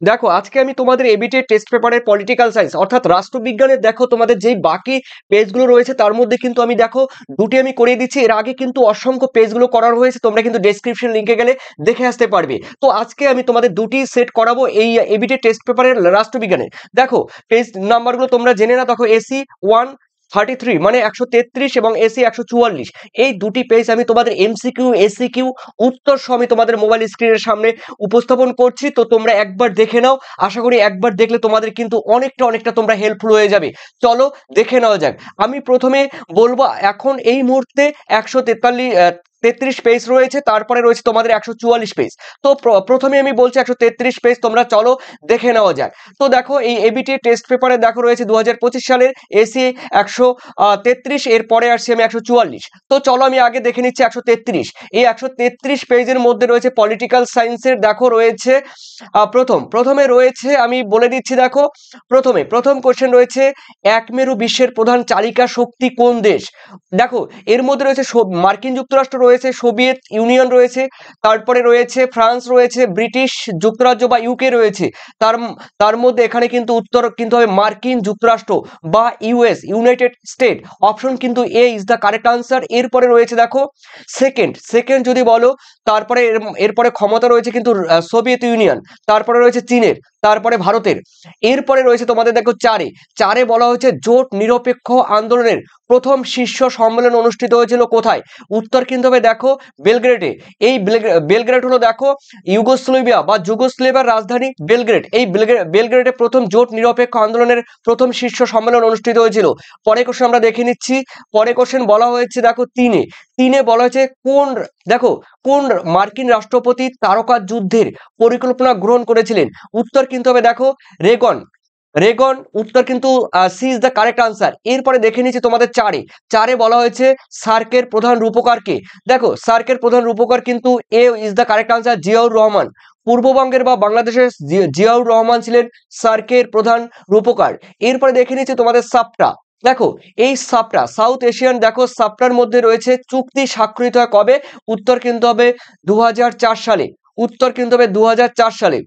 দেখো আজকে আমি তোমাদের এবিটি টেস্ট পেপারের পলিটিক্যাল সায়েন্স অর্থাৎ রাষ্ট্রবিজ্ঞানের দেখো তোমাদের যেই বাকি পেজগুলো রয়েছে তার মধ্যে কিন্তু আমি দেখো দুটি আমি করিয়ে দিচ্ছি। এর আগে কিন্তু অসংখ্য পেজগুলো করার হয়েছে, তোমরা কিন্তু ডেসক্রিপশন লিঙ্কে গেলে দেখে আসতে পারবে। তো আজকে আমি তোমাদের দুটি সেট করাবো এই এবিটি টেস্ট পেপারের রাষ্ট্রবিজ্ঞানে। দেখো পেজ নাম্বারগুলো তোমরা জেনে না, দেখো এসি 133 মানে 133 এবং এসি 144, এই দুটি পেজ আমি তোমাদের এমসিকিউ এসিকিউ উত্তর সহ আমি তোমাদের মোবাইল স্ক্রিনের সামনে উপস্থাপন করছি। তো তোমরা একবার দেখে নাও, আশা করি একবার দেখলে তোমাদের কিন্তু অনেকটা তোমরা হেল্পফুল হয়ে যাবে। চলো দেখে নেওয়া যাক। আমি প্রথমে বলবো এখন এই মুহূর্তে 133 পেজ রয়েছে, তারপরে রয়েছে তোমাদের 144 পেজ। তো প্রথমে আমি বলছি 133 পেজ, তোমরা চলো দেখে নেওয়া যাক। তো দেখো এই এবিটি টেস্ট পেপারে দেখো রয়েছে 2025 সালের এসি 133, এরপরে আসছি আমি 144। তো চলো আমি আগে দেখে নিচ্ছি 133। এই 133 পেজের মধ্যে রয়েছে পলিটিক্যাল সায়েন্সের, দেখো রয়েছে প্রথমে রয়েছে আমি বলে দিচ্ছি। দেখো প্রথম কোশ্চেন রয়েছে, এক মেরু বিশ্বের প্রধান চালিকা শক্তি কোন দেশ? দেখো এর মধ্যে রয়েছে মার্কিন যুক্তরাষ্ট্র রয়েছে, সোভিয়েত ইউনিয়ন রয়েছে, তারপরে রয়েছে ফ্রান্স রয়েছে, ব্রিটিশ যুক্তরাজ্য বা ইউকে রয়েছে। তার তার মধ্যে এখানে কিন্তু উত্তর কিন্তু হবে মার্কিন যুক্তরাষ্ট্র বা ইউএস, ইউনাইটেড স্টেট। অপশন কিন্তু A is the correct answer. এরপরে রয়েছে দেখো সেকেন্ড যদি বলো, তারপরে এরপরে ক্ষমতা রয়েছে কিন্তু সোভিয়েত ইউনিয়ন, তারপরে রয়েছে চীনের, তারপরে ভারতের। এরপরে রয়েছে তোমাদের দেখো চারে বলা হয়েছে জোট নিরপেক্ষ আন্দোলনের প্রথম শীর্ষ সম্মেলন অনুষ্ঠিত হয়েছিল কোথায়? উত্তর কিন্তু হবে দেখো বেলগ্রেডে। এই বেলগ্রেড হলো দেখো ইউগোস্লাভিয়া বা যুগোস্লাভিয়ার রাজধানী বেলগ্রেড। এই বেলগ্রেডে প্রথম জোট নিরপেক্ষ আন্দোলনের প্রথম শীর্ষ সম্মেলন অনুষ্ঠিত হয়েছিল। পরে কোশ্চেন আমরা দেখে নিচ্ছি। পরে কোশ্চেন বলা হয়েছে দেখো তিনে বলা হয়েছে কোন মার্কিন রাষ্ট্রপতি তারকা যুদ্ধের পরিকল্পনা গ্রহণ করেছিলেন? উত্তর কিন্তু হবে দেখো রেগন। উত্তর কিন্তু C is the correct answer. এরপরে দেখে নিচ্ছি তোমাদের চারে বলা হয়েছে সার্কের প্রধান রূপকারকে। দেখো সার্কের প্রধান রূপকার কিন্তু A is the correct answer, Ziaur Rahman. পূর্ববঙ্গের বা বাংলাদেশের জিয়াউর রহমান ছিলেন সার্কের প্রধান রূপকার। এরপরে দেখে নিচ্ছি তোমাদের সাপটা। দেখো এই সাপটা সাউথ এশিয়ান, দেখো সাপটার মধ্যে রয়েছে চুক্তি স্বাক্ষরিত হয় কবে? উত্তর কিন্তু হবে 2004 সালে। উত্তর কিন্তু হবে 2004 সালে।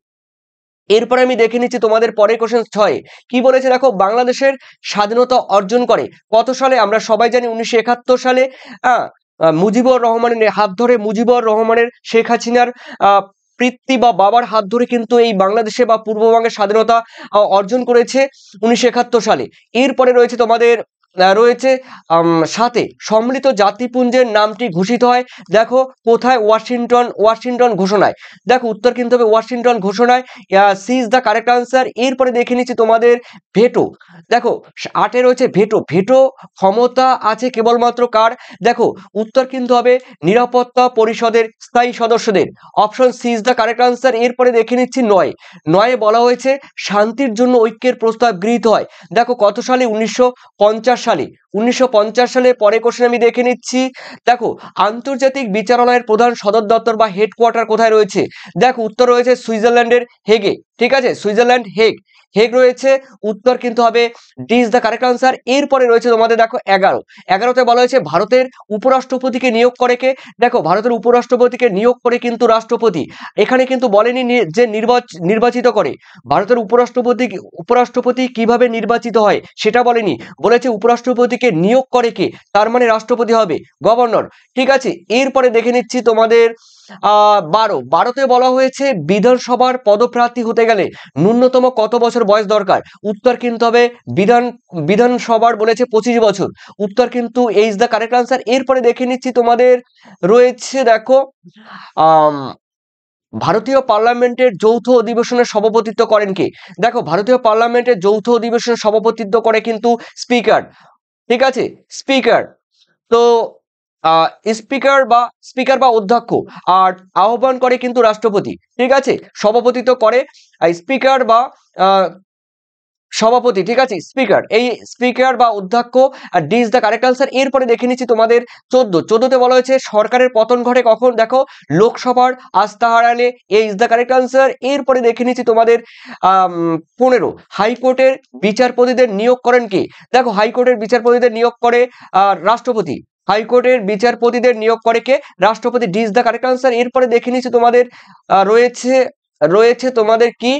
এরপরে আমি দেখে নিচ্ছি তোমাদের পরের কোশ্চেন 6 কি বলেছে। দেখো বাংলাদেশের স্বাধীনতা অর্জন করে কত সালে? আমরা সবাই জানি 1971 সালে। মুজিবুর রহমানের হাত ধরে, মুজিবুর রহমানের শেখ হাসিনার পিতৃ বা বাবার হাত ধরে কিন্তু এই বাংলাদেশে বা পূর্ববঙ্গের স্বাধীনতা অর্জন করেছে 1971 সালে। এরপরে রয়েছে তোমাদের রয়েছে সাথে সম্মিলিত জাতিপুঞ্জের নামটি ঘোষিত হয় দেখো কোথায়? ওয়াশিংটন ঘোষণায়। দেখো উত্তর কিন্তু হবে ওয়াশিংটন ঘোষণায়। C is the correct answer. এরপরে দেখে নিচ্ছি তোমাদের ভেটো। দেখো 8 রয়েছে ভেটো ক্ষমতা আছে কেবলমাত্র কার? দেখো উত্তর কিন্তু হবে নিরাপত্তা পরিষদের স্থায়ী সদস্যদের। Option C is the correct answer. এরপরে দেখে নিচ্ছি 9 বলা হয়েছে শান্তির জন্য ঐক্যের প্রস্তাব গৃহীত হয় দেখো কত সালে? 1950 সালে। 1950 সালে। পরে কোশ্চেন আমি দেখে নিচ্ছি। দেখো আন্তর্জাতিক বিচারালয়ের প্রধান সদর দপ্তর বা হেডকোয়ার্টার কোথায় রয়েছে? দেখো উত্তর রয়েছে সুইজারল্যান্ডের হেগে। ঠিক আছে, সুইজারল্যান্ড হেগ রয়েছে। উত্তর কিন্তু হবে D is the correct answer. এরপরে রয়েছে তোমাদের দেখো 11তে বলা হয়েছে ভারতের উপরাষ্ট্রপতিকে নিয়োগ করে কে? দেখো ভারতের উপরাষ্ট্রপতিকে নিয়োগ করে কিন্তু রাষ্ট্রপতি। এখানে কিন্তু বলেনি যে নির্বাচিত করে। ভারতের উপরাষ্ট্রপতি কিভাবে নির্বাচিত হয় সেটা বলেনি, বলেছে উপরাষ্ট্রপতিকে নিয়োগ করে কে, তার মানে রাষ্ট্রপতি হবে, গভর্নর। ঠিক আছে, এরপরে দেখে নিচ্ছি তোমাদের 12তে বলা হয়েছে বিধানসভার পদপ্রার্থী হতে গেলে ন্যূনতম কত বছর বয়স দরকার? উত্তর কিন্তু হবে বিধানসভার বলেছে 25 বছর। উত্তর কিন্তু এই ইজ দ্য কারেক্ট আনসার। এরপরে দেখে নিচ্ছি তোমাদের রয়েছে দেখো ভারতীয় পার্লামেন্টের যৌথ অধিবেশনের সভাপতিত্ব করেন কে? দেখো ভারতীয় পার্লামেন্টের যৌথ অধিবেশনের সভাপতিত্ব করে কিন্তু স্পিকার। ঠিক আছে, স্পিকার। তো স্পিকার বা অধ্যক্ষ, আর আহ্বান করে কিন্তু রাষ্ট্রপতি। ঠিক আছে, সভাপতিত্ব করে স্পিকার বা সভাপতি। ঠিক আছে, স্পিকার, এই স্পিকার বা অধ্যক্ষ। আর D is the correct answer. এরপরে দেখে নিচ্ছি তোমাদের 14তে বলা হয়েছে সরকারের পতন ঘটে কখন? দেখো লোকসভার আস্থা হারালে, এ ইজ দ্য কারেক্ট আনসার। এরপরে দেখে নিচ্ছি তোমাদের 15 হাইকোর্টের বিচারপতিদের নিয়োগ করেন কে? দেখো হাইকোর্টের বিচারপতিদের নিয়োগ করে রাষ্ট্রপতি। হাইকোর্টের বিচারপতিদের নিয়োগ করে কে? রাষ্ট্রপতি। D is the correct answer. এরপরে দেখে নিচ্ছি তোমাদের রয়েছে তোমাদের কি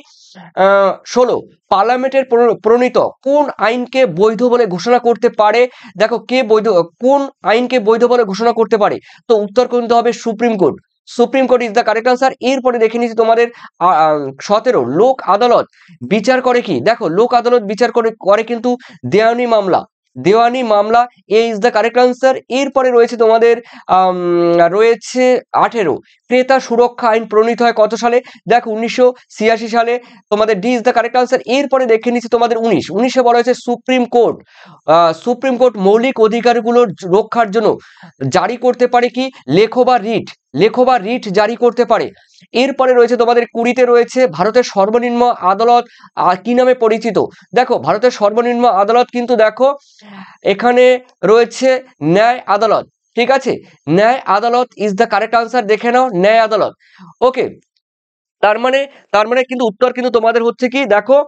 16 পার্লামেন্টের প্রণীত কোন আইনকে বৈধ বলে ঘোষণা করতে পারে? দেখো কে বৈধ, কোন আইনকে বৈধ বলে ঘোষণা করতে পারে? তো উত্তর কিন্তু হবে supreme court. Supreme court is the correct answer. এরপরে দেখে নিচ্ছি তোমাদের 17 লোক আদালত বিচার করে কি? দেখো লোক আদালত বিচার করে কিন্তু দেওয়ানি মামলা। দেওয়ানি মামলা এ ইজ দ্য কারেক্ট আনসার। এরপরে রয়েছে তোমাদের রয়েছে 18 ক্রেতা সুরক্ষা আইন প্রণীত হয় কত সালে? দেখো 1986 সালে। তোমাদের D is the correct answer. এরপরে দেখে নিচ্ছি তোমাদের 19 বলা হয়েছে সুপ্রিম কোর্ট। সুপ্রিম কোর্ট মৌলিক অধিকারগুলোর রক্ষার জন্য জারি করতে পারে কি? লেখো বা রিট জারি করতে পারে। এরপরে রয়েছে তোমাদের 20 রয়েছে ভারতের সর্বনিম্ন আদালত কি নামে পরিচিত? দেখো ভারতের সর্বনিম্ন আদালত কিন্তু দেখো এখানে রয়েছে ন্যায় আদালত। ঠিক আছে, ন্যায় আদালত ইজ দ্য কারেক্ট আনসার। দেখে নাও ন্যায় আদালত। ওকে, তার মানে কিন্তু উত্তর কিন্তু তোমাদের হচ্ছে কি? দেখো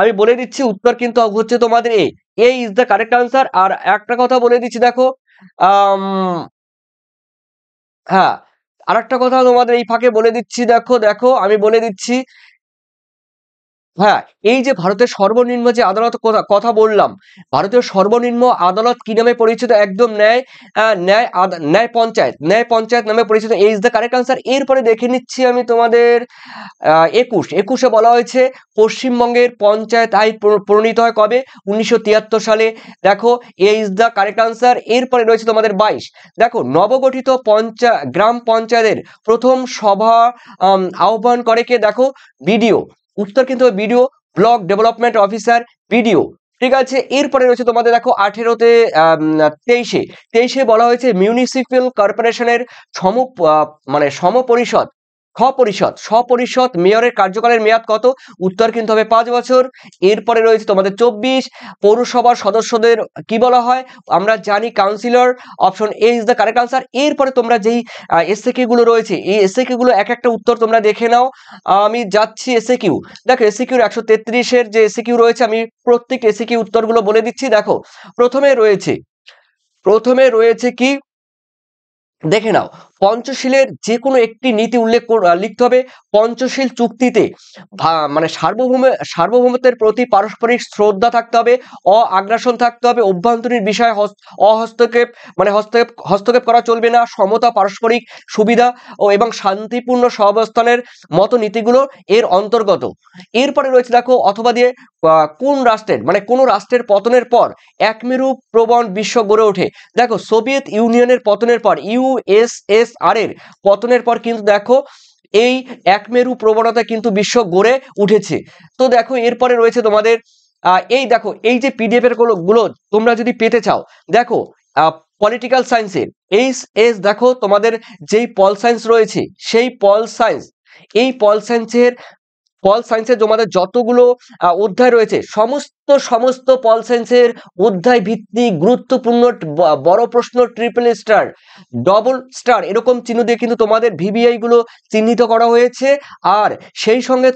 আমি বলে দিচ্ছি উত্তর কিন্তু হচ্ছে তোমাদের এ ইজ দ্য কারেক্ট আনসার। আর একটা কথা বলে দিচ্ছি দেখো, হ্যাঁ আরেকটা কথা তোমাদের এই ফাঁকে বলে দিচ্ছি, দেখো আমি বলে দিচ্ছি, হ্যাঁ এই যে ভারতের সর্বনিম্ন যে আদালত কথা বললাম, ভারতীয় সর্বনিম্ন আদালত কি নামে পরিচিত? একদম ন্যায় পঞ্চায়েত নামে পরিচিত। এই ইজ দ্য কারেক্ট আনসার। এরপরে দেখে নিচ্ছি আমি তোমাদের 21 বলা হয়েছে পশ্চিমবঙ্গের পঞ্চায়েত আইন প্রণীত হয় কবে? 1973 সালে। দেখো এ ইজ দ্য কারেক্ট আনসার। এরপরে রয়েছে তোমাদের 22 দেখো নবগঠিত গ্রাম পঞ্চায়েতের প্রথম সভা আহ্বান করে কে? দেখো বিডিও। উত্তর কিন্তু BDO, block development officer, BDO. ঠিক আছে, এরপরে রয়েছে তোমাদের দেখো 18তে 23 বলা হয়েছে মিউনিসিপ্যাল কর্পোরেশনের স্বপরিষদ মেয়রের কার্যকালের মেয়াদ কত? উত্তর কিন্তু হবে 5 বছর। এরপরে রয়েছে তোমাদের 24 পৌরসভার সদস্যদের কি বলা হয়? আমরা জানি councillor. Option A is the correct answer. এরপরে তোমরা যেই এসএ গুলো রয়েছে এই এসএ গুলো এক একটা উত্তর তোমরা দেখে নাও। আমি যাচ্ছি এসএ কিউ। দেখো এসএ কিউর 133 যে এসএ কিউ রয়েছে আমি প্রত্যেক এসএ কিউ উত্তরগুলো বলে দিচ্ছি। দেখো প্রথমে রয়েছে কি? দেখে নাও পঞ্চশীলের যে কোনো একটি নীতি উল্লেখ লিখতে হবে। পঞ্চশীল চুক্তিতে সার্বভৌমত্বের প্রতি পারস্পরিক শ্রদ্ধা থাকতে হবে, আগ্রাসন থাকতে হবে, অভ্যন্তরীণ বিষয়ে হস্তক্ষেপ করা চলবে না, সমতা, পারস্পরিক সুবিধা এবং শান্তিপূর্ণ সহাবস্থানের মতো নীতিগুলো এর অন্তর্গত। এরপরে রয়েছে দেখো অথবা দিয়ে কোন রাষ্ট্রের পতনের পর একমেরু প্রবণ বিশ্ব গড়ে ওঠে? দেখো সোভিয়েত ইউনিয়নের পতনের পর, ইউএসএসআর এর পতনের পর কিন্তু দেখো এই একমেরু প্রবণতা কিন্তু বিশ্ব গড়ে উঠেছে। তো দেখো এরপরে রয়েছে তোমাদের এই যে পিডিএফ এর গুলো তোমরা যদি পেতে চাও, দেখো পলিটিক্যাল সায়েন্সের দেখো তোমাদের যেই পল সায়েন্স রয়েছে সেই পল সায়েন্সের তোমাদের যতগুলো অধ্যায় রয়েছে সমস্ত পল সায়েন্সের অধ্যায় ভিত্তিক গুরুত্বপূর্ণ বড় প্রশ্ন ট্রিপল স্টার, ডবল স্টার এরকম চিহ্ন দিয়ে কিন্তু তোমাদের ভিভিআই গুলো চিহ্নিত করা হয়েছে। আর সেই সঙ্গে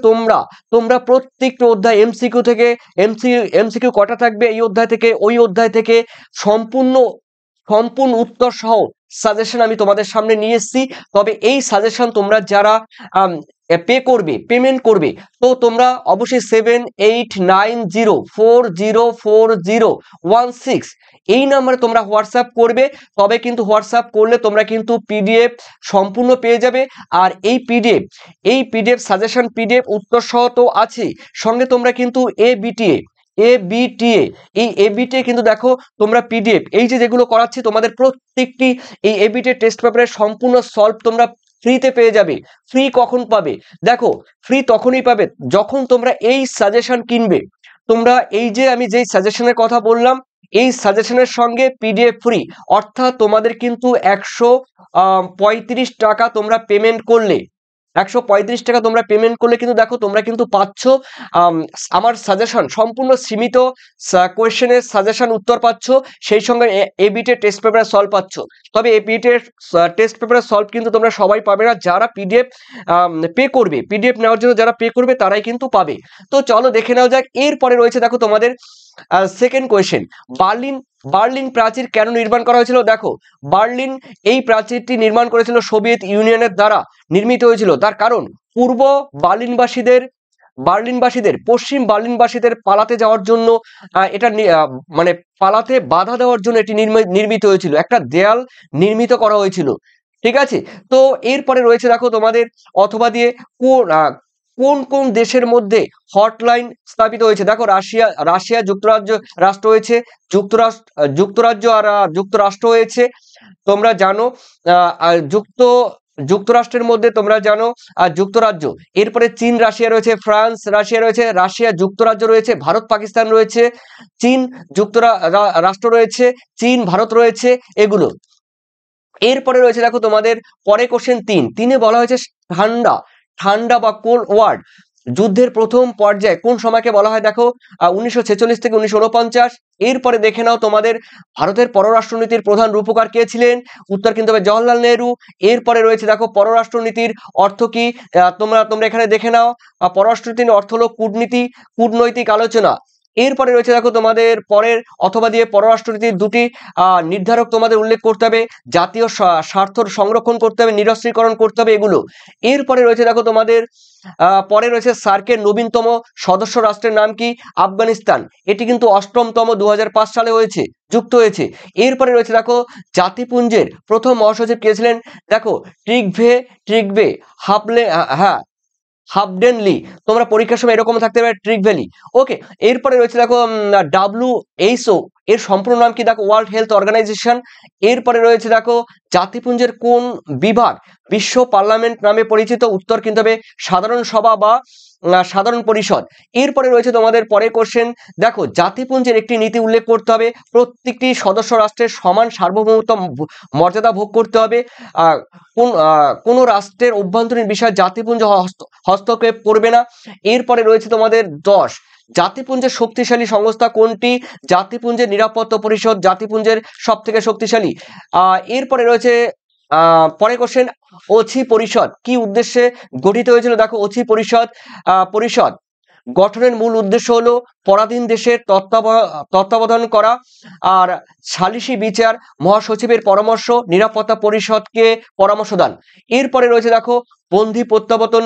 তোমরা প্রত্যেকটা অধ্যায় এমসিকিউ কটা থাকবে এই অধ্যায় থেকে ওই অধ্যায় থেকে সম্পূর্ণ উত্তর সহ সাজেশন আমি তোমাদের সামনে নিয়ে এসেছি। তবে এই সাজেশন তোমরা যারা পেমেন্ট করবে তো তোমরা অবশ্যই 7890404016 এই নাম্বারে তোমরা হোয়াটসঅ্যাপ করবে। তবে কিন্তু হোয়াটসঅ্যাপ করলে তোমরা কিন্তু পিডিএফ সম্পূর্ণ পেয়ে যাবে। আর এই পিডিএফ সাজেশন পিডিএফ উত্তর সহ তো আছে, সঙ্গে তোমরা কিন্তু এবিটিএ এই এবিটিএ কিন্তু দেখো তোমরা পিডিএফ এই যেগুলো করাচ্ছি তোমাদের প্রত্যেকটি এই এবিটিএ টেস্ট পেপারের সম্পূর্ণ সলভ তোমরা ফ্রিতে পেয়ে যাবে। ফ্রি কখন পাবে? দেখো ফ্রি তখনই পাবে যখন তোমরা এই সাজেশন কিনবে। তোমরা এই যে আমি যেই সাজেশনের কথা বললাম এই সাজেশনের সঙ্গে পিডিএফ ফ্রি, অর্থাৎ তোমাদের কিন্তু 135 টাকা তোমরা পেমেন্ট করলে 135 টাকা তোমরা পেমেন্ট করলে কিন্তু দেখো তোমরা কিন্তু পাচ্ছ আমার সাজেশন সম্পূর্ণ সীমিত কোয়েশ্চেনের সাজেশন উত্তর পাচ্ছ, সেই সঙ্গে এবিটের টেস্ট পেপার সলভ পাচ্ছ। তবে এবিটের টেস্ট পেপার সলভ কিন্তু তোমরা সবাই পাবে না, যারা পিডিএফ পিডিএফ নেওয়ার জন্য যারা পে করবে তারাই কিন্তু পাবে। তো চলো দেখে নেওয়া যাক। এরপরে রয়েছে দেখো তোমাদের সেকেন্ড কোয়েশ্চেন, বার্লিন প্রাচীর কেন নির্মাণ করা হয়েছিল? দেখো বার্লিন এই প্রাচীরটি নির্মাণ করেছিল সোভিয়েত ইউনিয়নের দ্বারা নির্মিত হয়েছিল। তার কারণ পূর্ব বার্লিনবাসীদের বার্লিনবাসীদের, পশ্চিম বার্লিনবাসীদের পালাতে যাওয়ার জন্য এটা মানে পালাতে বাধা দেওয়ার জন্য এটি নির্মিত হয়েছিল, একটা দেয়াল নির্মিত করা হয়েছিল। ঠিক আছে, তো এরপরে রয়েছে দেখো তোমাদের অথবা দিয়ে কোন কোন কোন দেশের মধ্যে হটলাইন স্থাপিত হয়েছে। দেখো রাশিয়া যুক্তরাজ্য রাষ্ট্র হয়েছে, যুক্তরাজ্য আর যুক্তরাষ্ট্র হয়েছে, তোমরা জানো। যুক্তরাষ্ট্রের মধ্যে তোমরা জানো যুক্তরাজ্য, এরপরে চীন রাশিয়া রয়েছে, ফ্রান্স রাশিয়া রয়েছে, রাশিয়া যুক্তরাজ্য রয়েছে, ভারত পাকিস্তান রয়েছে, চীন রাষ্ট্র রয়েছে, চীন ভারত রয়েছে, এগুলো। এরপরে রয়েছে দেখো তোমাদের পরে কোশ্চেন 3 বলা হয়েছে ঠান্ডা বা কোল্ড ওয়ার যুদ্ধের প্রথম পর্যায়ে কোন সময়কে বলা হয়। দেখো 1946 থেকে 1949। এরপরে দেখে নাও তোমাদের ভারতের পররাষ্ট্রনীতির প্রধান রূপকার কে ছিলেন, উত্তর কিন্তু হবে জওহরলাল নেহরু। এরপরে রয়েছে দেখো পররাষ্ট্রনীতির অর্থ কি, তোমরা এখানে দেখে নাও, পররাষ্ট্রনীতির অর্থ হলো কূটনৈতিক আলোচনা। এরপরে রয়েছে দেখো তোমাদের পরের অথবা দিয়ে পররাষ্ট্রনীতির দুটি নির্ধারক তোমাদের উল্লেখ করতে হবে, জাতীয় স্বার্থ সংরক্ষণ করতে হবে, নিরস্ত্রীকরণ করতে হবে, এগুলো। এরপরে রয়েছে দেখো তোমাদের পরে রয়েছে সার্কের নবীনতম সদস্য রাষ্ট্রের নাম কি, আফগানিস্তান, এটি কিন্তু 8তম 2005 সালে যুক্ত হয়েছে। এরপরে রয়েছে দেখো জাতিপুঞ্জের প্রথম মহাসচিব কে ছিলেন। দেখো ট্রিগভে হাফডেনলি, তোমরা পরীক্ষার সময় এরকম থাকতে পারে ট্রিগভ্যালি। ওকে, এরপরে রয়েছে দেখো WHO এর সম্পূর্ণ নাম কি, দেখো ওয়ার্ল্ড হেলথ অর্গানাইজেশন। এরপরে রয়েছে দেখো জাতিপুঞ্জের কোন বিভাগ বিশ্ব পার্লামেন্ট নামে পরিচিত, উত্তর কিন্তু হবে সাধারণ সভা বা সাধারণ পরিষদ। এরপরে রয়েছে তোমাদের পরে কোশ্চেন, দেখো জাতিপুঞ্জের একটি নীতি উল্লেখ করতে হবে, প্রত্যেকটি সদস্য রাষ্ট্রের সমান সার্বভৌমত্ব মর্যাদা ভোগ করতে হবে, কোন রাষ্ট্রের অভ্যন্তরীণ বিষয়ে জাতিপুঞ্জ হস্তক্ষেপ করবে না। এরপরে রয়েছে তোমাদের 10 জাতিপুঞ্জের শক্তিশালী সংস্থা কোনটি, জাতিপুঞ্জের নিরাপত্তা পরিষদ জাতিপুঞ্জের সব থেকে শক্তিশালী। এরপরে রয়েছে পরে কোশ্চেন, ওছি পরিষদ কি উদ্দেশ্যে গঠিত হয়েছিল। দেখো ওছি পরিষদ গঠনের মূল উদ্দেশ্য হলো পরাধীন দেশের তত্ত্বাবধান করা, আর সালিসি বিচার, মহাসচিবের পরামর্শ, নিরাপত্তা পরিষদকে পরামর্শ দান। এরপরে রয়েছে দেখো বন্দী প্রত্যাবর্তন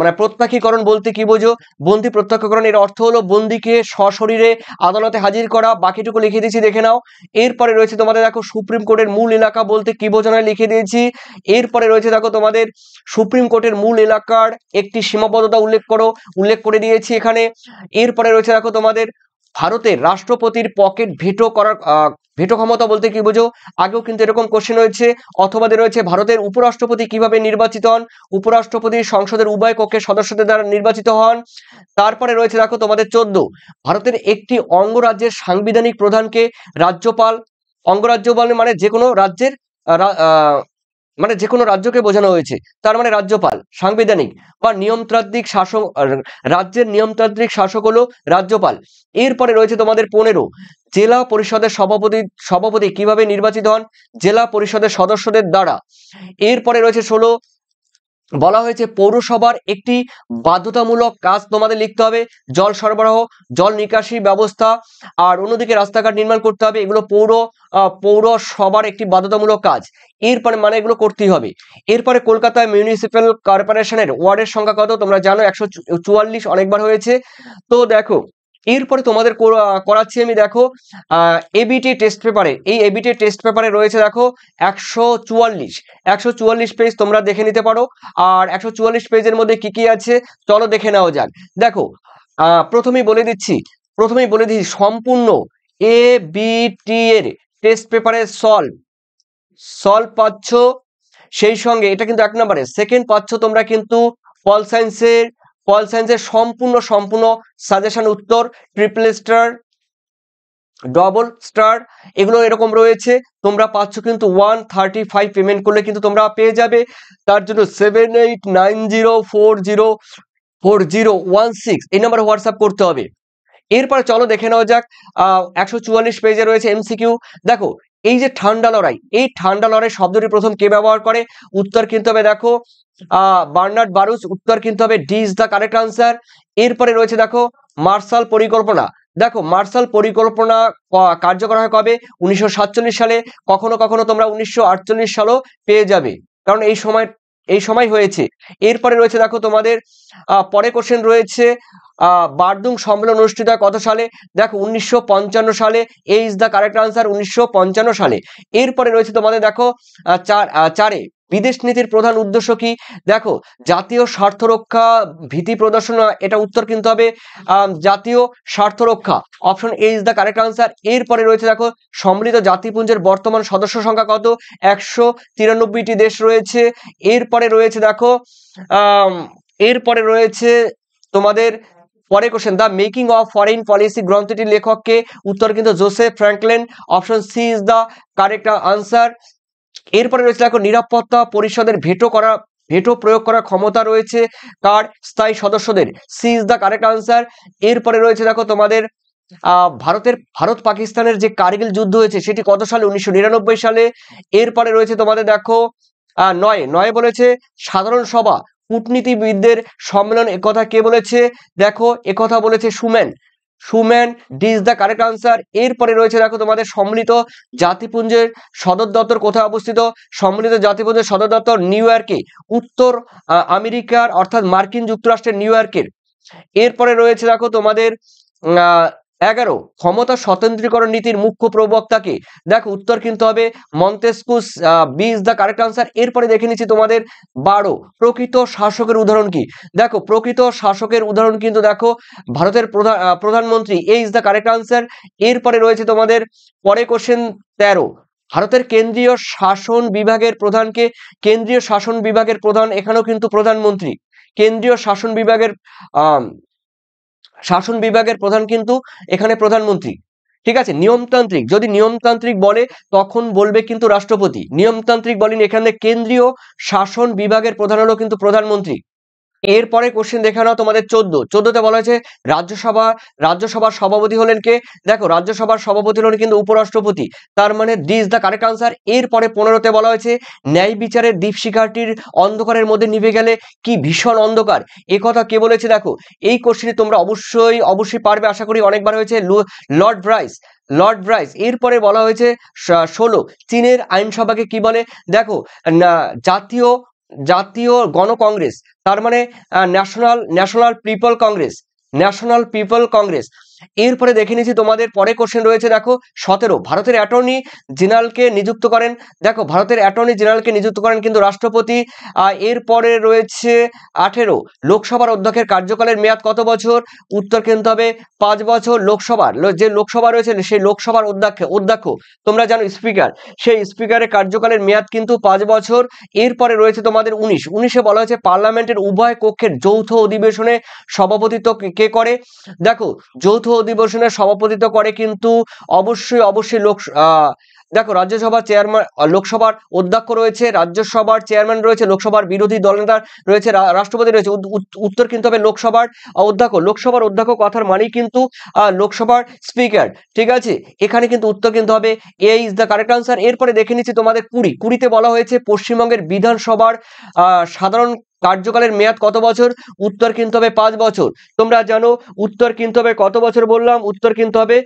মানে প্রত্যাখ্যীকরণ বলতে কি বোঝো, বন্দী প্রত্যাখ্যীকরণ এর অর্থ হলো বন্দীকে সশরীরে আদালতে হাজির করা। বাকিটুকু লিখে দিয়েছি, দেখে নাও। এরপরে রয়েছে তোমাদের দেখো সুপ্রিম কোর্টের মূল এলাকা বলতে কি বোঝানো হয়, লিখে দিয়েছি। এরপরে রয়েছে দেখো তোমাদের সুপ্রিম কোর্টের মূল এলাকার একটি সীমাবদ্ধতা উল্লেখ করে দিয়েছি এখানে। এরপরে রয়েছে দেখো তোমাদের ভারতের রাষ্ট্রপতির পকেট ভেটো ক্ষমতা বলতে কি বোঝো, আগেও কিন্তু এরকম কোশ্চেন হয়েছে। অথবা রয়েছে ভারতের উপরাষ্ট্রপতি কিভাবে নির্বাচিত হন, উপরাষ্ট্রপতি সংসদের উভয় কক্ষের সদস্যদের দ্বারা নির্বাচিত হন। তারপরে রয়েছে দেখো তোমাদের 14 ভারতের একটি অঙ্গরাজ্যের সাংবিধানিক প্রধানকে রাজ্যপাল, অঙ্গরাজ্য মানে যে কোনো রাজ্যের মানে যে কোনো রাজ্যকে বোঝানো হয়েছে, তার মানে রাজ্যপাল। সাংবিধানিক বা নিয়মতান্ত্রিক শাসক, রাজ্যের নিয়মতান্ত্রিক শাসক হলো রাজ্যপাল। এরপরে রয়েছে তোমাদের 15 জেলা পরিষদের সভাপতি কিভাবে নির্বাচিত হন, জেলা পরিষদের সদস্যদের দ্বারা। এরপরে রয়েছে 16 বলা হয়েছে পৌরসভার একটি বাধ্যতামূলক কাজ তোমাদের লিখতে হবে, জল সরবরাহ, জল নিকাশি ব্যবস্থা, আর অন্যদিকে রাস্তাঘাট নির্মাণ করতে হবে, এগুলো পৌরসভার একটি বাধ্যতামূলক কাজ। এরপরে মানে এগুলো করতেই হবে। এরপরে কলকাতায় মিউনিসিপ্যাল কর্পোরেশনের ওয়ার্ডের সংখ্যা কত, তোমরা জানো 144, অনেকবার হয়েছে। তো দেখো এরপরে তোমাদের করাচ্ছি আমি, দেখো এবিটি টেস্ট পেপারে, এই এবিটি টেস্ট পেপারে রয়েছে দেখো 144 পেজ, তোমরা দেখে নিতে পারো। আর 144 পেজের মধ্যে কি কি আছে চলো দেখে নেওয়া যাক। দেখো প্রথমেই বলে দিচ্ছি সম্পূর্ণ এবিটি এর টেস্ট পেপারে সলভ পাচ্ছ, সেই সঙ্গে এটা কিন্তু 1 নম্বরে। সেকেন্ড পাচ্ছ তোমরা কিন্তু পল সায়েন্সের সম্পূর্ণ সাজেশন উত্তর, ট্রিপল স্টার, ডবল স্টার, এগুলো এরকম রয়েছে। তোমরা পাচ্ছ কিন্তু 135 পেমেন্ট করলে কিন্তু তোমরা পেয়ে যাবে। তার জন্য 7890404016 এই নাম্বারে হোয়াটসঅ্যাপ করতে হবে। এরপর চলো দেখে নেওয়া যাক 144 পেজে রয়েছে এমসিকিউ। দেখো এই যে ঠান্ডা লড়াই, এই ঠান্ডা লড়াই শব্দটি প্রথম কে ব্যবহার করে, উত্তর কিন্তু হবে দেখো বার্নার্ড বারুচ, উত্তর কিন্তু হবে D is the correct answer. এরপরে রয়েছে দেখো মার্শাল পরিকল্পনা। দেখো মার্শাল পরিকল্পনা কার্যকর হয় কবে, 1947 সালে। কখনো কখনো তোমরা 1948 সালও পেয়ে যাবে, কারণ এই সময় এই সময় হয়েছে। এরপরে রয়েছে দেখো তোমাদের পরে কোশ্চেন রয়েছে বার্দুং সম্মেলন অনুষ্ঠিত হয় কত সালে? দেখো 1955 সালে। এই ইজ দ্য কারেক্ট আনসার, 1955 সালে। এরপরে রয়েছে তোমাদের দেখো চারে বিদেশ নীতির প্রধান উদ্দেশ্য কি? দেখো জাতীয় স্বার্থ রক্ষা, ভীতি প্রদর্শন, এটা উত্তর কিন্তু হবে জাতীয় স্বার্থ রক্ষা। Option A is the correct answer. এরপরে রয়েছে দেখো সম্মিলিত জাতিপুঞ্জের বর্তমান সদস্য সংখ্যা কত? 193টি দেশ রয়েছে। এরপরে রয়েছে দেখো এরপরে রয়েছে তোমাদের পরে question, the making of foreign policy গ্রন্থটির লেখককে? উত্তর কিন্তু Joseph Franklin. Option C is the correct answer. এরপরে রয়েছে দেখো নিরাপত্তা পরিষদের ভেটো প্রয়োগ করার ক্ষমতা রয়েছে কার? স্থায়ী সদস্যদের। C is the correct answer. এরপরে রয়েছে দেখো তোমাদের ভারত পাকিস্তানের যে কার্গিল যুদ্ধ হয়েছে সেটি কত সালে? 1999 সালে। এরপরে রয়েছে তোমাদের দেখো নয় বলেছে সাধারণ সভা কূটনীতিবিদদের সম্মেলন, একথা কে বলেছে? দেখো একথা বলেছে সুম্যান। D is the correct answer. এরপরে রয়েছে দেখো তোমাদের সম্মিলিত জাতিপুঞ্জের সদর দপ্তর কোথায় অবস্থিত? সম্মিলিত জাতিপুঞ্জের সদর দপ্তর নিউ ইয়র্কে, উত্তর আমেরিকার অর্থাৎ মার্কিন যুক্তরাষ্ট্রের নিউ ইয়র্কের। এরপরে রয়েছে দেখো তোমাদের 11 ক্ষমতা স্বতন্ত্রীকরণ নীতির মুখ্য প্রবক্তাকে? দেখো উত্তর কিন্তু হবে Montesquieu. B is the correct answer. এরপরে দেখে নিচ্ছি তোমাদের 12 প্রকৃত শাসকের উদাহরণ কি? দেখো প্রকৃত শাসকের উদাহরণ কিন্তু দেখো ভারতের প্রধানমন্ত্রী। এ ইজ দ্য কারেক্ট আনসার। এরপরে রয়েছে তোমাদের পরে কোশ্চেন 13 ভারতের কেন্দ্রীয় শাসন বিভাগের প্রধানকে? কেন্দ্রীয় শাসন বিভাগের প্রধান এখানেও কিন্তু প্রধানমন্ত্রী। কেন্দ্রীয় শাসন বিভাগের প্রধান কিন্তু এখানে প্রধানমন্ত্রী। ঠিক আছে। নিয়মতান্ত্রিক, যদি নিয়মতান্ত্রিক বলে তখন বলবে কিন্তু রাষ্ট্রপতি। নিয়মতান্ত্রিক বলেন, এখানে কেন্দ্রীয় শাসন বিভাগের প্রধান হলো কিন্তু প্রধানমন্ত্রী। এরপরে কোশ্চেন দেখে নাও তোমাদের 14তে বলা হয়েছে রাজ্যসভার সভাপতি হলেন কে? দেখো রাজ্যসভার সভাপতি হলেন কিন্তু উপরাষ্ট্রপতি। তার মানে D is the correct answer. এরপরে 15তে বলা হয়েছে ন্যায় বিচারের দীপশিখাটির অন্ধকারের মধ্যে নিভে গেলে কি ভীষণ অন্ধকার, এ কথা কে বলেছে? দেখো এই কোশ্চেনে তোমরা অবশ্যই পারবে, আশা করি অনেকবার হয়েছে। Lord Bryce. এরপরে বলা হয়েছে 16 চীনের আইনসভাকে কি বলে? দেখো জাতীয় গণকংগ্রেস, তার মানে ন্যাশনাল পিপল কংগ্রেস। এরপরে দেখে নিচ্ছি তোমাদের পরে কোশ্চেন রয়েছে দেখো 17 ভারতের অ্যাটর্নি জেনারেলকে নিযুক্ত করেন? দেখো ভারতের অ্যাটর্নি জেনারেলকে নিযুক্ত করেন কিন্তু রাষ্ট্রপতি। এরপরে রয়েছে 18 লোকসভার অধ্যক্ষের কার্যকালের মেয়াদ কত বছর? উত্তর কিন্তু হবে 5 বছর। যে লোকসভা রয়েছে সেই লোকসভার অধ্যক্ষ তোমরা জানো স্পিকার, সেই স্পিকারের কার্যকালের মেয়াদ কিন্তু 5 বছর। এরপরে রয়েছে তোমাদের 19 বলা হয়েছে পার্লামেন্টের উভয় কক্ষের যৌথ অধিবেশনে সভাপতিত্ব কে করে? দেখো যৌথ অধিবেশনের সভাপতিত্ব করে কিন্তু অবশ্যই দেখো রাজ্যসভার চেয়ারম্যান, লোকসভার অধ্যক্ষ রয়েছে, রাজ্যসভার চেয়ারম্যান রয়েছে, লোকসভার বিরোধী দলনেতা রয়েছে, রাষ্ট্রপতি রয়েছে। উত্তর কিন্তু হবে লোকসভার অধ্যক্ষ কথার মানেই কিন্তু লোকসভার স্পিকার। ঠিক আছে, এখানে কিন্তু উত্তর কিন্তু হবে এ ইজ দ্য কারেক্ট আনসার। এরপরে দেখে নিচ্ছি তোমাদের 20তে বলা হয়েছে পশ্চিমবঙ্গের বিধানসভার সাধারণ কার্যকালের মেয়াদ কত বছর? উত্তর কিন্তু হবে 5 বছর। তোমরা জানো উত্তর কিন্তু হবে কত বছর বললাম? উত্তর কিন্তু হবে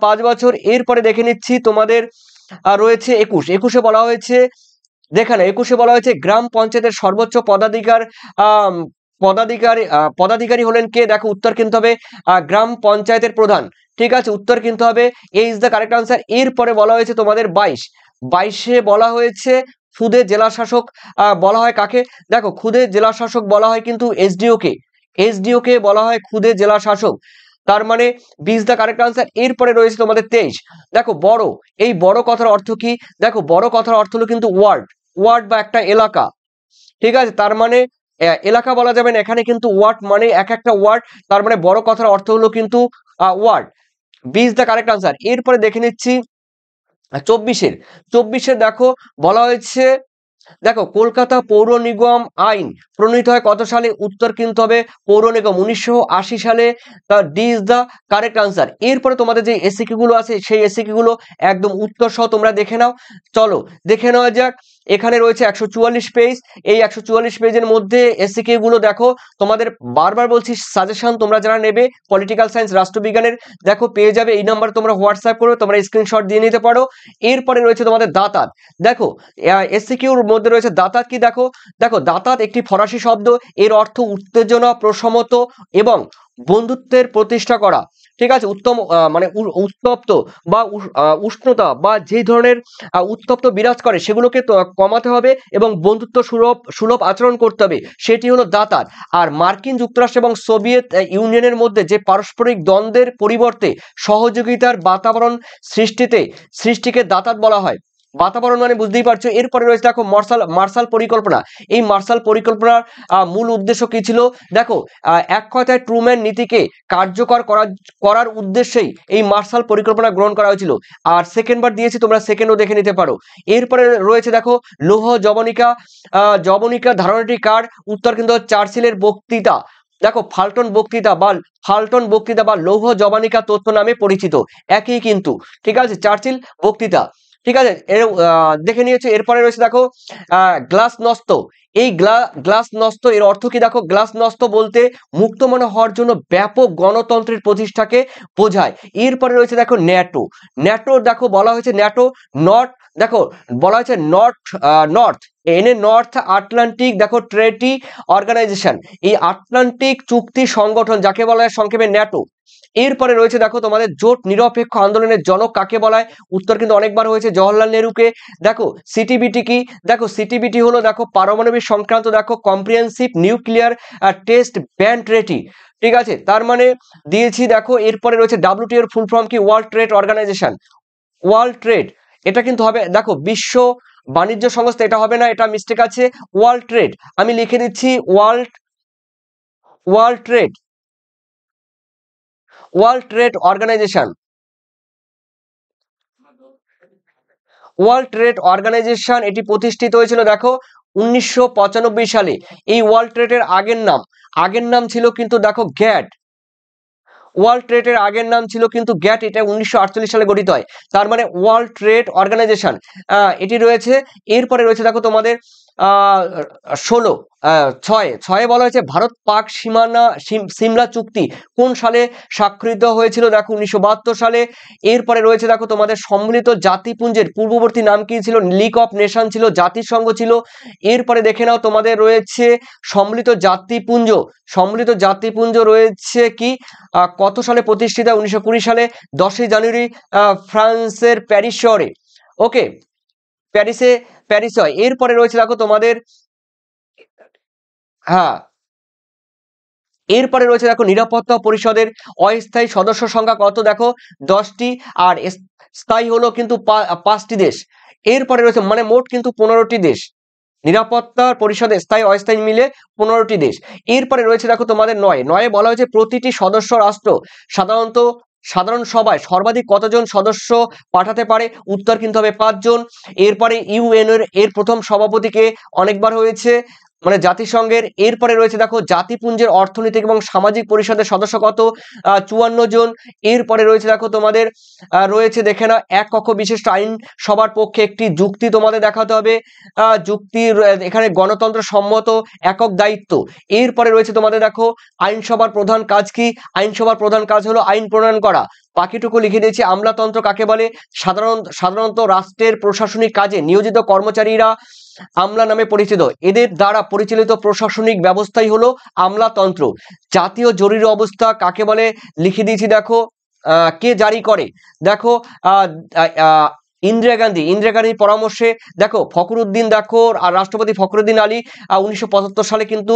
5 বছর। এরপরে দেখে নিচ্ছি তোমাদের রয়েছে 21 বলা হয়েছে, দেখে না 21 বলা হয়েছে গ্রাম পঞ্চায়েতের সর্বোচ্চ পদাধিকারী হলেন কে? দেখো উত্তর কিন্তু হবে গ্রাম পঞ্চায়েতের প্রধান। ঠিক আছে, উত্তর কিন্তু হবে এ ইজ দ্য কারেক্ট আনসার। এরপরে বলা হয়েছে তোমাদের 22 বলা হয়েছে খুদে জেলা শাসক বলা হয় কাকে? দেখো খুদে জেলা শাসক বলা হয় কিন্তু এসডিও কে বলা হয় খুদে জেলা শাসক। তার মানে B is the correct answer. এরপরে রয়েছে তোমাদের 23 দেখো এই বড় কথার অর্থ কি? দেখো বড় কথার অর্থ হলো কিন্তু ওয়ার্ড বা একটা এলাকা। ঠিক আছে, তার মানে এলাকা বলা যাবে না, এখানে কিন্তু ওয়ার্ড মানে এক একটা ওয়ার্ড, তার মানে বড় কথার অর্থ হলো কিন্তু word. B is the correct answer. এরপরে দেখে নিচ্ছি 24 দেখো বলা হয়েছে, দেখো কলকাতা পৌর নিগম আইন প্রণীত হয় কত সালে? উত্তর কিন্তু হবে পৌর নিগম 1980 সালে। D is the correct answer. এরপরে তোমাদের যে এসিকিউ গুলো আছে সেই এসিকিউ গুলো একদম উত্তর সহ তোমরা দেখে নাও। চলো দেখে নেওয়া যাক। এখানে রয়েছে 144 পেজ। এই 144 পেজের মধ্যে এসসিকিউ গুলো দেখো, তোমাদের বারবার বলছি সাজেশন তোমরা যারা নেবে পলিটিক্যাল সায়েন্স রাষ্ট্রবিজ্ঞানের দেখো পেয়ে যাবে, এই নাম্বার তোমরা হোয়াটসঅ্যাপ করো, তোমরা স্ক্রিনশট দিয়ে নিতে পারো। এরপরে রয়েছে তোমাদের দাঁতাত। দেখো এসসিকিউর মধ্যে রয়েছে দাঁতাত কি, দেখো দেখো দাঁতাত একটি ফরাসি শব্দ, এর অর্থ উত্তেজনা, প্রশমত এবং বন্ধুত্বের প্রতিষ্ঠা করা। ঠিক আছে, উত্তম মানে উত্তপ্ত বা উষ্ণতা বা যেই ধরনের উত্তপ্ত বিরাজ করে সেগুলোকে কমাতে হবে এবং বন্ধুত্ব সুলভ সুলভ আচরণ করতে হবে, সেটি হলো দাঁতাত। আর মার্কিন যুক্তরাষ্ট্র এবং সোভিয়েত ইউনিয়নের মধ্যে যে পারস্পরিক দ্বন্দ্বের পরিবর্তে সহযোগিতার বাতাবরণ সৃষ্টিকে দাঁতাত বলা হয়। বাতাবরণ মানে বুঝতেই পারছো। এরপরে রয়েছে দেখো মার্শাল পরিকল্পনা। এই মার্শাল পরিকল্পনার মূল উদ্দেশ্য কি ছিল, দেখো এক কথায় ট্রুম্যান নীতিকে কার্যকর করার উদ্দেশ্যেই এই মার্শাল পরিকল্পনা গ্রহণ করা হয়েছিল। আর সেকেন্ডবার দিয়েছি, তোমরা সেকেন্ডও দেখে নিতে পারো। এরপরে রয়েছে দেখো লৌহ জবনিকা। জবনিকা ধারণাটি কার? উত্তর কিন্তু চার্চিলের বক্তৃতা। দেখো ফাল্টন বক্তৃতা বা লৌহ জবানিকা তত্ত্ব নামে পরিচিত, একই কিন্তু। ঠিক আছে, চার্চিল বক্তৃতা। ঠিক আছে, দেখে নিয়েছে। এরপরে রয়েছে দেখো গ্লাস নস্ত। এই গ্লাস নস্ত এর অর্থ কি, দেখো গ্লাস নস্ত বলতে মুক্ত মনে হওয়ার জন্য ব্যাপক গণতন্ত্রের প্রতিষ্ঠাকে বোঝায়। এরপরে রয়েছে দেখো ন্যাটো। ন্যাটো দেখো বলা হয়েছে ন্যাটো নর্থ, দেখো বলা হয়েছে নর্থ নর্থ আটলান্টিক দেখো ট্রেটি অর্গানাইজেশন, এই আটলান্টিক চুক্তি সংগঠন যাকে বলা হয় সংক্ষেপে ন্যাটো। এরপরে রয়েছে দেখো তোমাদের জোট নিরপেক্ষ আন্দোলনের জনক কাকে বলা হয়? উত্তর কিন্তু অনেকবার হয়েছে জওহরলাল নেহরুকে। দেখো সিটিবিটি কি, দেখো সিটিবিটি হলো দেখো পারমাণবিক সংক্রান্ত দেখো comprehensive nuclear test ban treaty. ঠিক আছে, তার মানে দিয়েছি। দেখো এরপরে রয়েছে ডাব্লিউটিও এর ফুল ফর্ম কি? World trade organisation. World trade এটা কিন্তু হবে দেখো বিশ্ব বাণিজ্য সংস্থা, এটা হবে না, এটা মিস্টেক আছে। ওয়ার্ল্ড ট্রেড আমি লিখে দিচ্ছি world trade organisation. World trade organisation এটি প্রতিষ্ঠিত হয়েছিল দেখো 1995 সালে। এই ওয়ার্ল্ড ট্রেডের আগের নাম ছিল কিন্তু দেখো গ্যাট। ওয়ার্ল্ড ট্রেডের আগের নাম ছিল কিন্তু গ্যাট, এটা 1948 সালে গঠিত হয়। তার মানে ওয়ার্ল্ড ট্রেড অর্গানাইজেশন এটি রয়েছে। এরপরে রয়েছে দেখো তোমাদের 6 বলা হয়েছে ভারত পাক সিমলা চুক্তি কোন সালে স্বাক্ষরিত হয়েছিল? দেখো 1972 সালে। এরপরে রয়েছে দেখো তোমাদের সম্মিলিত জাতিপুঞ্জের পূর্ববর্তী নাম কি ছিল? লিগ অফ নেশন ছিল, জাতিসংঘ ছিল। এরপরে দেখে নাও তোমাদের রয়েছে সম্মিলিত জাতিপুঞ্জ রয়েছে কি কত সালে প্রতিষ্ঠিত? 1920 সালে 10ই জানুয়ারি ফ্রান্সের প্যারিস শহরে। ওকে, প্যারিস হয়। এরপরে রয়েছে দেখো তোমাদের হ্যাঁ, এরপরে রয়েছে দেখো নিরাপত্তা পরিষদের অস্থায়ী সদস্য সংখ্যা কত? দেখো 10টি, আর স্থায়ী হলো কিন্তু 5টি দেশ। এরপরে রয়েছে মানে মোট কিন্তু 15টি দেশ, নিরাপত্তা পরিষদে স্থায়ী অস্থায়ী মিলে 15টি দেশ। এরপরে রয়েছে দেখো তোমাদের 9 বলা হয়েছে প্রতিটি সদস্য রাষ্ট্র সাধারণ সভায় সর্বাধিক কতজন সদস্য পাঠাতে পারে? উত্তর কিন্তু হবে 5 জন। এরপরে ইউএন এর প্রথম সভাপতিকে অনেকবার হয়েছে মানে জাতিসংঘের। এরপরে রয়েছে দেখো জাতিপুঞ্জের অর্থনৈতিক এবং সামাজিক পরিষদের সদস্য কত? 54 জন। এরপরে রয়েছে দেখো তোমাদের রয়েছে দেখে না এক কক্ষ বিশিষ্ট আইন সবার পক্ষে একটি যুক্তি তোমাদের দেখাতে হবে। যুক্তির এখানে গণতন্ত্র সম্মত একক দায়িত্ব। এরপরে রয়েছে তোমাদের দেখো আইনসভার প্রধান কাজ কি? আইনসভার প্রধান কাজ হলো আইন প্রণয়ন করা। বাকিটুকু লিখে দিয়েছি। আমলাতন্ত্র কাকে বলে? সাধারণত রাষ্ট্রের প্রশাসনিক কাজে নিয়োজিত কর্মচারীরা আমলা নামে পরিচিত, এদের দ্বারা পরিচালিত প্রশাসনিক ব্যবস্থাই হলো আমলাতন্ত্র। জাতীয় জরুরি অবস্থা কাকে বলে? লিখে দিয়েছি দেখো কে জারি করে? দেখো ইন্দিরা গান্ধীর পরামর্শে দেখো ফখরুদ্দিন দেখো আর রাষ্ট্রপতি ফখরুদ্দিন আলী 1975 সালে কিন্তু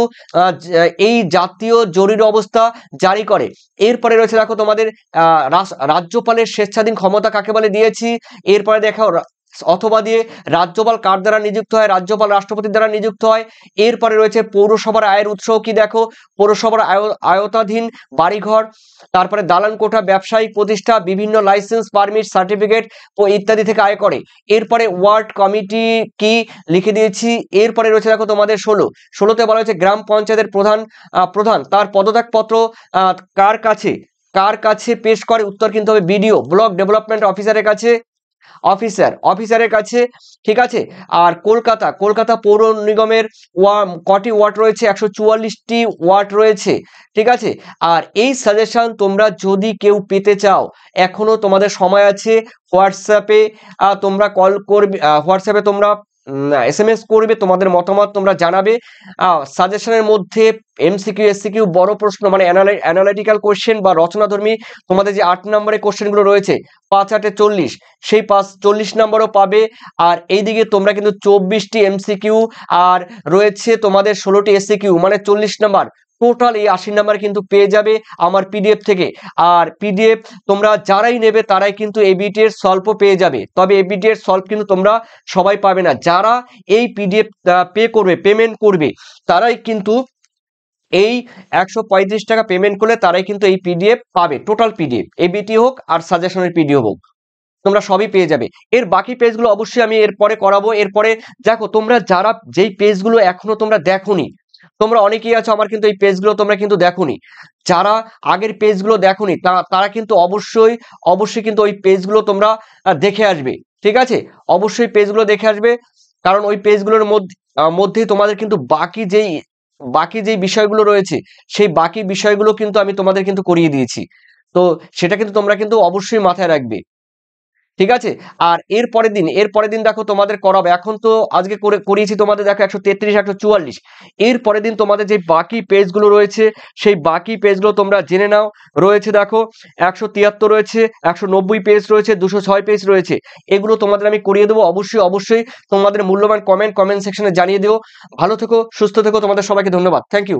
এই জাতীয় জরুরি অবস্থা জারি করে। এরপরে রয়েছে দেখো তোমাদের রাজ্যপালের স্বেচ্ছাধীন ক্ষমতা কাকে বলে? দিয়েছি। এরপরে দেখো অথবা দিয়ে রাজ্যপাল কার দ্বারা নিযুক্ত হয়? রাজ্যপাল রাষ্ট্রপতির দ্বারা নিযুক্ত হয়। এরপরে রয়েছে পৌরসভার আয়ের উৎস কি? দেখো পৌরসভার আয়তাধীন বাড়িঘর, তারপরে দালান কোঠা, ব্যবসায়িক প্রতিষ্ঠা, বিভিন্ন লাইসেন্স পারমিট সার্টিফিকেট ও ইত্যাদি থেকে আয় করে। এরপরে ওয়ার্ড কমিটি কি? লিখে দিয়েছি। এরপরে রয়েছে দেখো তোমাদের 16তে বলা হয়েছে গ্রাম পঞ্চায়েতের প্রধান তার পদত্যাগপত্র কার কাছে পেশ করে? উত্তর কিন্তু হবে বিডিও ব্লক ডেভেলপমেন্ট অফিসারের কাছে। অফিসারের কাছে, ঠিক আছে। আর কলকাতা পৌর নিগমের কটি ওয়ার্ড রয়েছে? 144টি ওয়ার্ড রয়েছে, ঠিক আছে। আর এই সাজেশন তোমরা যদি কেউ পেতে চাও, এখনো তোমাদের সময় আছে। হোয়াটসঅ্যাপে তোমরা কল করবে, হোয়াটসঅ্যাপে তোমরা SMS করবে, তোমাদের মতামত তোমরা জানাবে। সাজেশনের মধ্যে MCQ SCQ বড় প্রশ্ন মানে অ্যানালিটিক্যাল কোশ্চেন বা রচনাধর্মী তোমাদের যে 8 নম্বরের কোশ্চেনগুলো রয়েছে 5×8 = 40, সেই 40 নম্বরও পাবে। আর এইদিকে তোমরা কিন্তু 24টি MCQ আর রয়েছে তোমাদের 16টি SCQ, মানে 40 নম্বর, টোটাল এই 80 নাম্বার কিন্তু পেয়ে যাবে আমার PDF থেকে। আর PDF তোমরা যারাই নেবে তারাই কিন্তু ABT এর সলভ পেয়ে যাবে। তবে ABT এর সলভ কিন্তু তোমরা সবাই পাবে না। যারা এই PDF পেমেন্ট করবে তারাই কিন্তু এই 135 টাকা পেমেন্ট করলে তারাই কিন্তু এই PDF পাবে, টোটাল PDF, ABT হোক আর সাজেশনের PDF হোক, তোমরা সবই পেয়ে যাবে। এর বাকি পেজগুলো অবশ্যই আমি এরপরে করাবো। এরপরে দেখো তোমরা যারা যেই পেজগুলো এখনো তোমরা দেখোনি, তোমরা অনেকেই আছো আমার কিন্তু এই পেজগুলো তোমরা কিন্তু দেখোনি, যারা আগের পেজগুলো দেখোনি তারা কিন্তু অবশ্যই কিন্তু ওই পেজগুলো তোমরা দেখে আসবে, ঠিক আছে। অবশ্যই পেজগুলো দেখে আসবে, কারণ ওই পেজগুলোর মধ্যেই তোমাদের কিন্তু বাকি যেই বিষয়গুলো রয়েছে সেই বাকি বিষয়গুলো কিন্তু আমি তোমাদের কিন্তু করিয়ে দিয়েছি। তো সেটা কিন্তু তোমরা কিন্তু অবশ্যই মাথায় রাখবে, ঠিক আছে। আর এর পরের দিন দেখো তোমাদের করাবে, এখন তো আজকে করিয়েছি তোমাদের দেখো 133 144, এর পরের দিন তোমাদের যে বাকি পেজগুলো রয়েছে সেই বাকি পেজগুলো তোমরা জেনে নাও। রয়েছে দেখো 173 রয়েছে, 190 পেজ রয়েছে, 206 পেজ রয়েছে, এগুলো তোমাদের আমি করিয়ে দেবো। অবশ্যই তোমাদের মূল্যবান কমেন্ট সেকশনে জানিয়ে দিও। ভালো থেকো, সুস্থ থেকো, তোমাদের সবাইকে ধন্যবাদ, থ্যাংক ইউ।